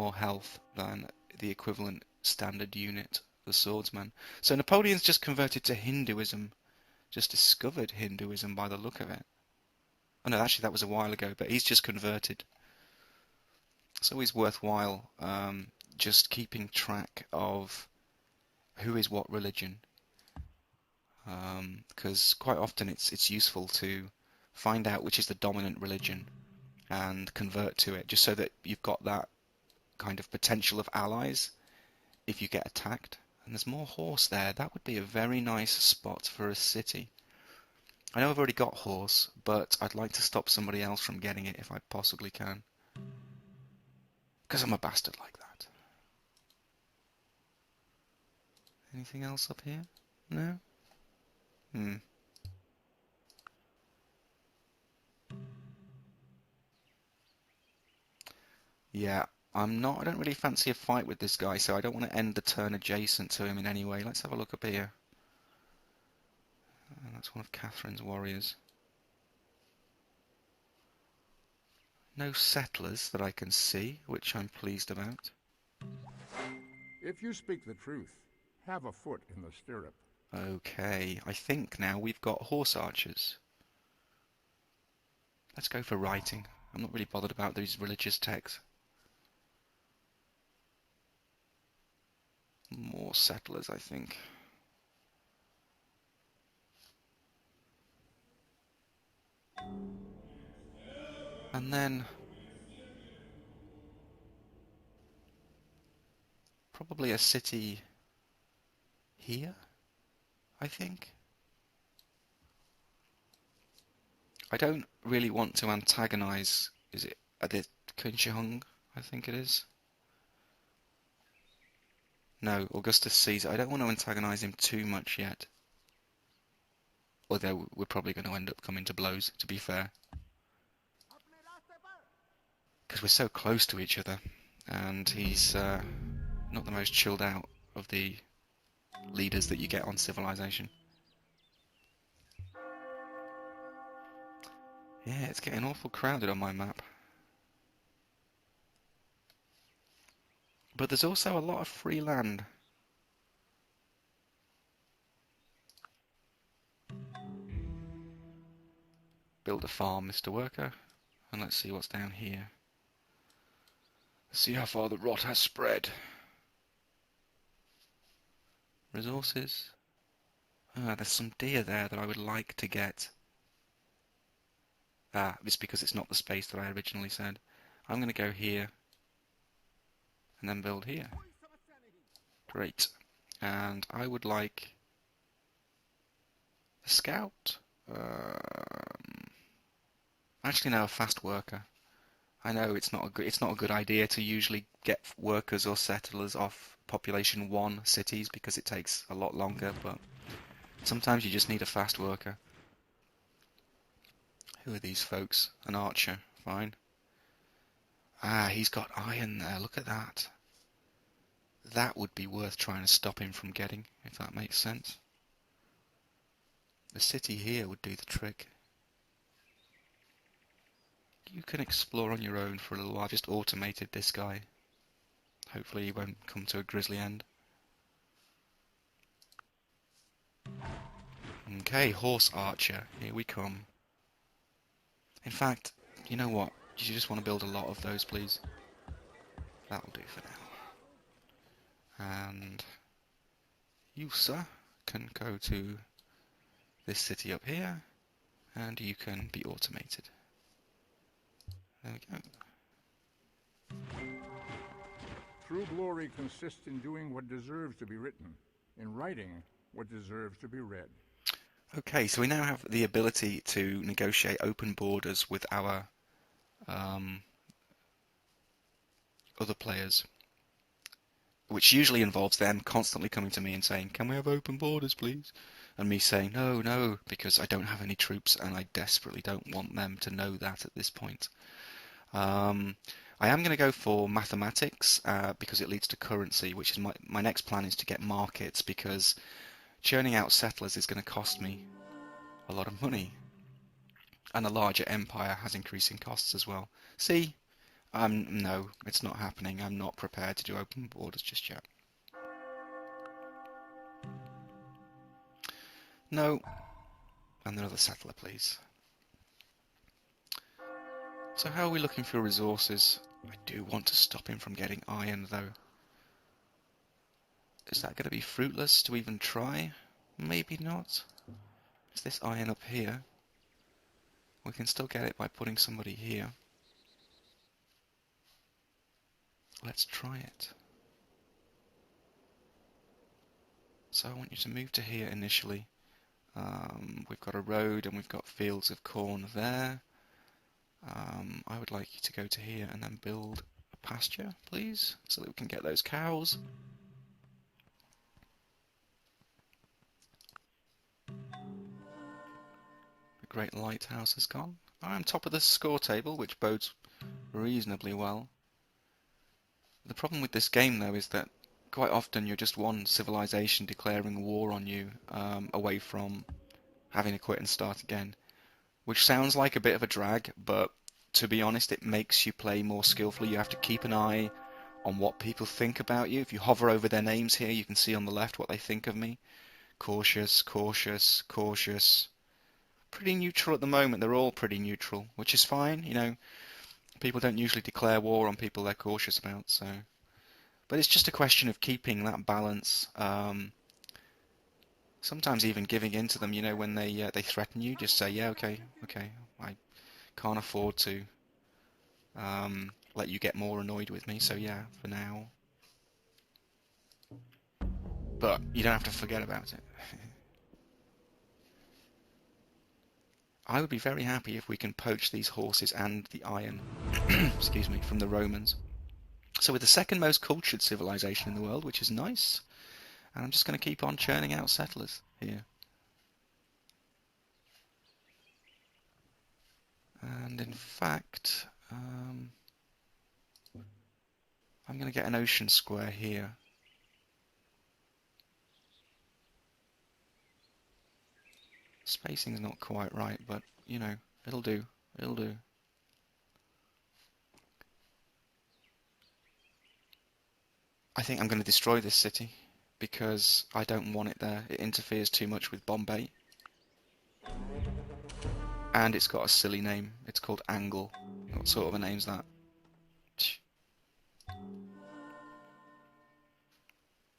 more health than the equivalent standard unit, the swordsman. So Napoleon's just converted to Hinduism, just discovered Hinduism by the look of it. Oh no, actually that was a while ago, but he's just converted. It's always worthwhile just keeping track of who is what religion, because quite often it's useful to find out which is the dominant religion and convert to it, just so that you've got that kind of potential of allies if you get attacked. And there's more horse there. That would be a very nice spot for a city. I know I've already got horse, but I'd like to stop somebody else from getting it if I possibly can. Because I'm a bastard like that. Anything else up here? No? Yeah, I don't really fancy a fight with this guy, so I don't want to end the turn adjacent to him in any way. Let's have a look up here. And that's one of Catherine's warriors. No settlers that I can see, which I'm pleased about. If you speak the truth, have a foot in the stirrup. Okay, I think now we've got horse archers. Let's go for writing. I'm not really bothered about these religious texts. More settlers, I think. And then probably a city here, I think. I don't really want to antagonize, is it the Kunshihung, I think it is? No, Augustus Caesar. I don't want to antagonize him too much yet. Although we're probably going to end up coming to blows, to be fair. Because we're so close to each other, and he's not the most chilled out of the leaders that you get on Civilization. Yeah, it's getting awful crowded on my map. But there's also a lot of free land. Build a farm, Mr. Worker. And let's see what's down here. Let's see how far the rot has spread. Resources. Ah, there's some deer there that I would like to get. Ah, it's because it's not the space that I originally said. I'm going to go here and then build here. Great. And I would like a scout. Actually, no, a fast worker. I know it's not a good idea to usually get workers or settlers off population 1 cities because it takes a lot longer, but sometimes you just need a fast worker. Who are these folks? An archer. Fine. Ah, he's got iron there. Look at that. That would be worth trying to stop him from getting, if that makes sense. The city here would do the trick. You can explore on your own for a little while. I've just automated this guy. Hopefully he won't come to a grisly end. Okay, horse archer. Here we come. In fact, you know what? You just want to build a lot of those, please. That'll do for now. And you, sir, can go to this city up here, and you can be automated. There we go. True glory consists in doing what deserves to be written, in writing what deserves to be read. Okay, so we now have the ability to negotiate open borders with our other players, which usually involves them constantly coming to me and saying, "Can we have open borders, please?" And me saying, "No, no," because I don't have any troops and I desperately don't want them to know that at this point. I am going to go for mathematics because it leads to currency, which is my next plan is to get markets, because churning out settlers is going to cost me a lot of money. And a larger empire has increasing costs as well. See, No, it's not happening. I'm not prepared to do open borders just yet. No, and another settler, please. So how are we looking for resources? I do want to stop him from getting iron, though. Is that going to be fruitless to even try? Maybe not. Is this iron up here? We can still get it by putting somebody here. Let's try it. So I want you to move to here initially. We've got a road and we've got fields of corn there. I would like you to go to here and then build a pasture, please, so that we can get those cows. The great lighthouse has gone. I'm top of the score table, which bodes reasonably well. The problem with this game, though, is that quite often you're just one civilization declaring war on you, away from having to quit and start again. Which sounds like a bit of a drag, but to be honest, it makes you play more skillfully. You have to keep an eye on what people think about you. If you hover over their names here, you can see on the left what they think of me. Cautious, cautious, cautious. Pretty neutral at the moment. They're all pretty neutral, which is fine. You know, people don't usually declare war on people they're cautious about, so. But it's just a question of keeping that balance. Sometimes even giving in to them. You know, when they threaten you, just say, yeah, okay, okay. I can't afford to let you get more annoyed with me. So yeah, for now. But you don't have to forget about it. I would be very happy if we can poach these horses and the iron, excuse me, from the Romans. So we're the second most cultured civilization in the world, which is nice. And I'm just going to keep on churning out settlers here. And in fact, I'm going to get an ocean square here. Spacing's not quite right, but, you know, it'll do. It'll do. I think I'm going to destroy this city because I don't want it there. It interferes too much with Bombay. And it's got a silly name. It's called Angle. What sort of a name's that?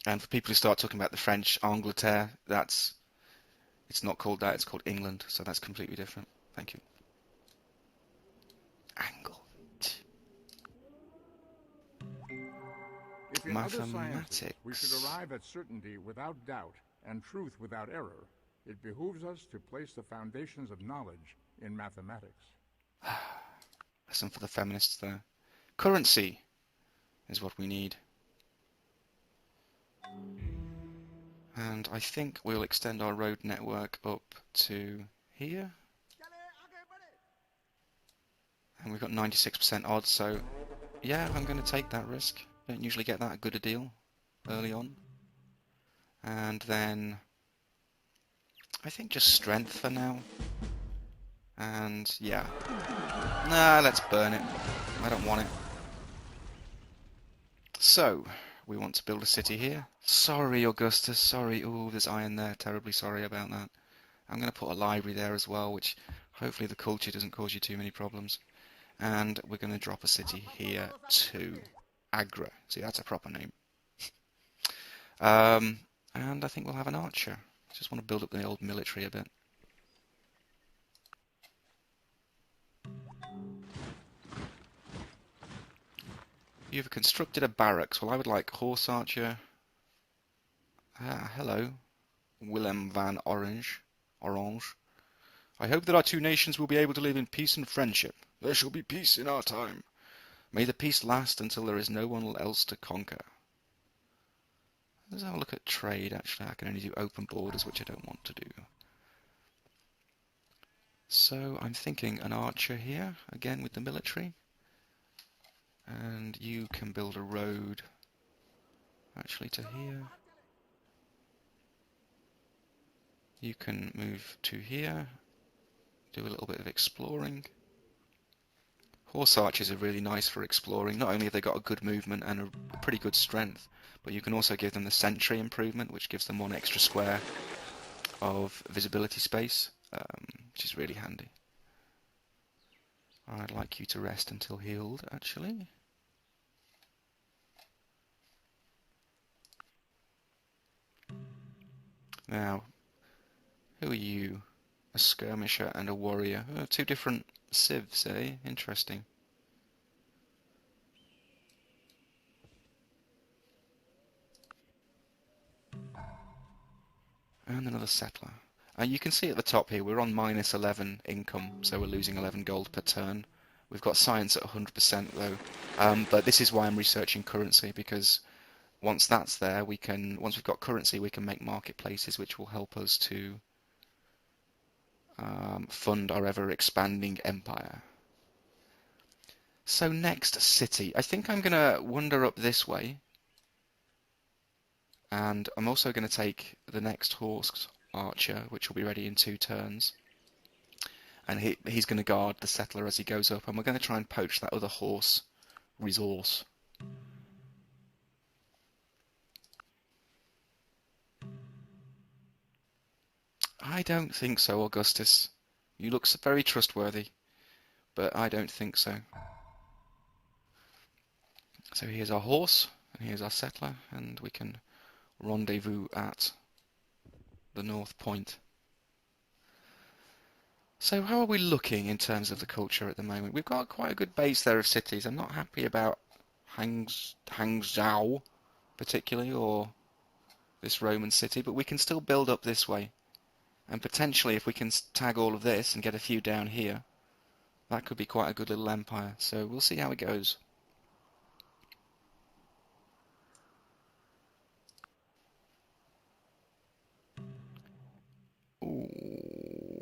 And for people who start talking about the French Angleterre, it's not called that, it's called England, so that's completely different. Thank you. Angle. If in other sciences we should Mathematics. arrive at certainty without doubt and truth without error, it behooves us to place the foundations of knowledge in mathematics. Lesson for the feminists there. Currency is what we need. And I think we'll extend our road network up to here. And we've got 96% odds, so yeah, I'm going to take that risk. Don't usually get that good a deal early on. And then I think just strength for now. And yeah. Nah, let's burn it. I don't want it. So, we want to build a city here. Sorry, Augustus, sorry. Oh, there's iron there. Terribly sorry about that. I'm going to put a library there as well, which hopefully the culture doesn't cause you too many problems. And we're going to drop a city here too. Agra. See, that's a proper name. And I think we'll have an archer. Just want to build up the old military a bit. You've constructed a barracks. Well, I would like horse archer. Ah, hello, Willem van Orange. Orange. I hope that our two nations will be able to live in peace and friendship. There shall be peace in our time. May the peace last until there is no one else to conquer. Let's have a look at trade. Actually, I can only do open borders, which I don't want to do. So I'm thinking an archer here, again with the military. And you can build a road actually to here. You can move to here, do a little bit of exploring. Horse archers are really nice for exploring. Not only have they got a good movement and a pretty good strength, but you can also give them the sentry improvement, which gives them one extra square of visibility space, which is really handy. I'd like you to rest until healed, actually. Now, who are you? A skirmisher and a warrior. Oh, two different civs, eh? Interesting. And another settler. You can see at the top here, we're on minus 11 income, so we're losing 11 gold per turn. We've got science at 100% though. But this is why I'm researching currency, because once that's there, once we've got currency, we can make marketplaces which will help us to fund our ever-expanding empire. So next, city. I think I'm going to wander up this way, and I'm also going to take the next horse archer, which will be ready in 2 turns. And he's going to guard the settler as he goes up, and we're going to try and poach that other horse resource. I don't think so, Augustus. You look very trustworthy, but I don't think so. So here's our horse, and here's our settler, and we can rendezvous at the north point. So how are we looking in terms of the culture at the moment? We've got quite a good base there of cities. I'm not happy about Hangzhou particularly, or this Roman city, but we can still build up this way. And potentially if we can tag all of this and get a few down here, that could be quite a good little empire. So we'll see how it goes. Ooh.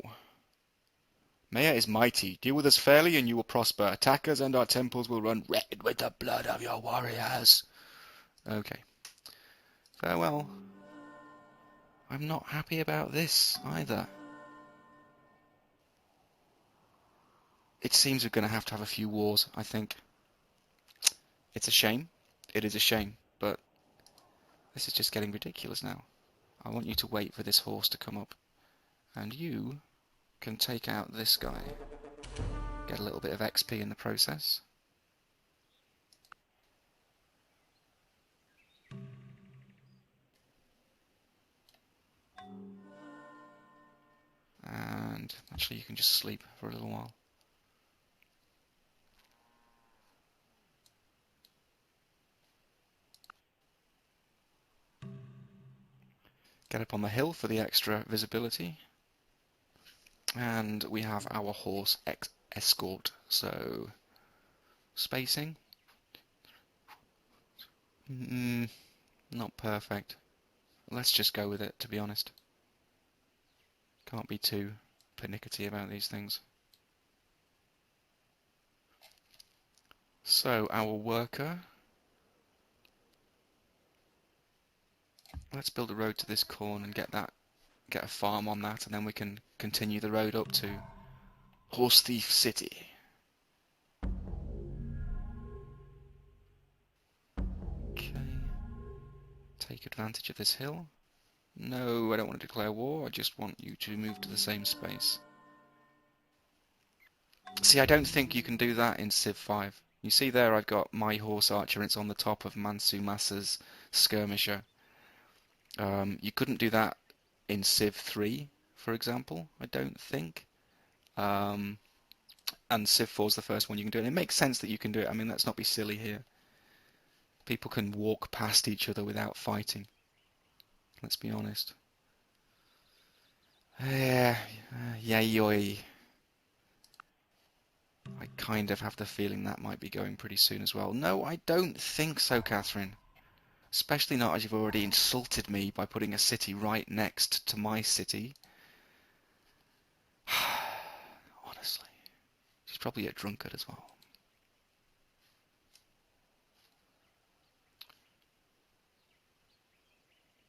Maya is mighty. Deal with us fairly and you will prosper. Attack us and our temples will run red with the blood of your warriors. Okay. Farewell. I'm not happy about this either. It seems we're going to have a few wars, I think. It's a shame. It is a shame, but this is just getting ridiculous now. I want you to wait for this horse to come up. And you can take out this guy. Get a little bit of XP in the process. And actually you can just sleep for a little while. Get up on the hill for the extra visibility. And we have our horse escort, so spacing. Not perfect. Let's just go with it, to be honest. Can't be too pernickety about these things. So, our worker. Let's build a road to this corn and get a farm on that, and then we can continue the road up to Horse Thief City. Okay. Take advantage of this hill. No, I don't want to declare war. I just want you to move to the same space. See, I don't think you can do that in Civ 5. You see there I've got my horse archer and it's on the top of Mansu Masa's skirmisher. You couldn't do that in Civ 3, for example, I don't think. And Civ 4 is the first one you can do it. And it makes sense that you can do it. I mean, let's not be silly here. People can walk past each other without fighting. Let's be honest. Yeah, yay. I kind of have the feeling that might be going pretty soon as well. No, I don't think so, Catherine. Especially not as you've already insulted me by putting a city right next to my city. Honestly. She's probably a drunkard as well.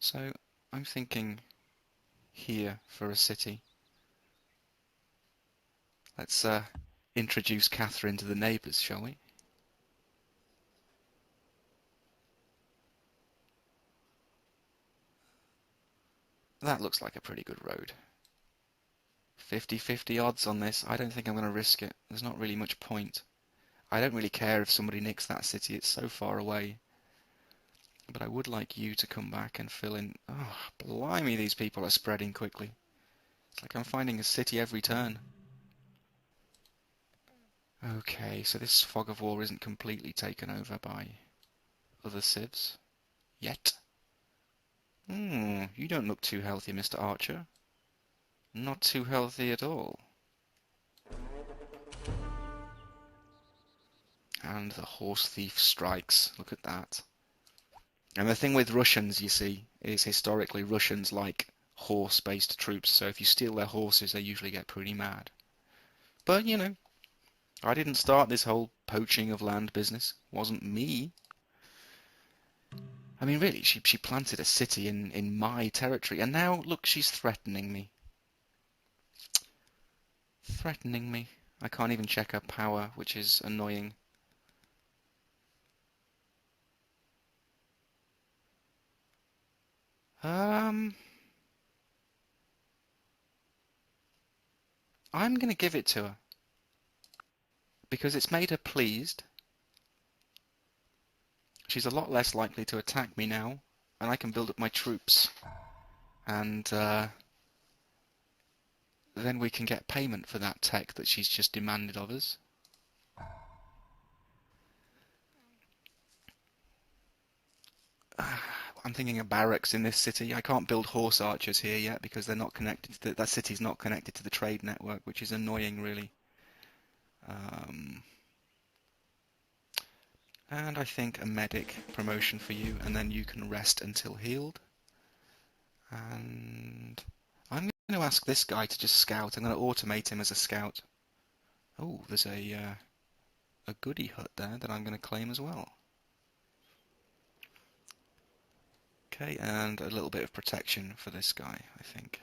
So, I'm thinking here for a city. Let's introduce Catherine to the neighbours, shall we? That looks like a pretty good road. 50-50 odds on this. I don't think I'm going to risk it. There's not really much point. I don't really care if somebody nicks that city. It's so far away. But I would like you to come back and fill in. Oh, blimey, these people are spreading quickly. It's like I'm finding a city every turn. Okay, so this fog of war isn't completely taken over by other civs yet. You don't look too healthy, Mr. Archer. Not too healthy at all. And the horse thief strikes. Look at that. And the thing with Russians, you see, is historically Russians like horse-based troops, so if you steal their horses, they usually get pretty mad. But, you know, I didn't start this whole poaching of land business. It wasn't me. I mean, really, she planted a city in my territory, and now, look, she's threatening me. Threatening me. I can't even check her power, which is annoying. Um, I'm gonna give it to her because it's made her pleased. She's a lot less likely to attack me now, and I can build up my troops, and then we can get payment for that tech that she's just demanded of us. I'm thinking of barracks in this city. I can't build horse archers here yet because they're not connected to that city's not connected to the trade network, which is annoying, really. Um, and I think a medic promotion for you, and then you can rest until healed. And I'm going to ask this guy to just scout. I'm going to automate him as a scout. Oh, there's a goody hut there that I'm going to claim as well. Okay, and a little bit of protection for this guy, I think.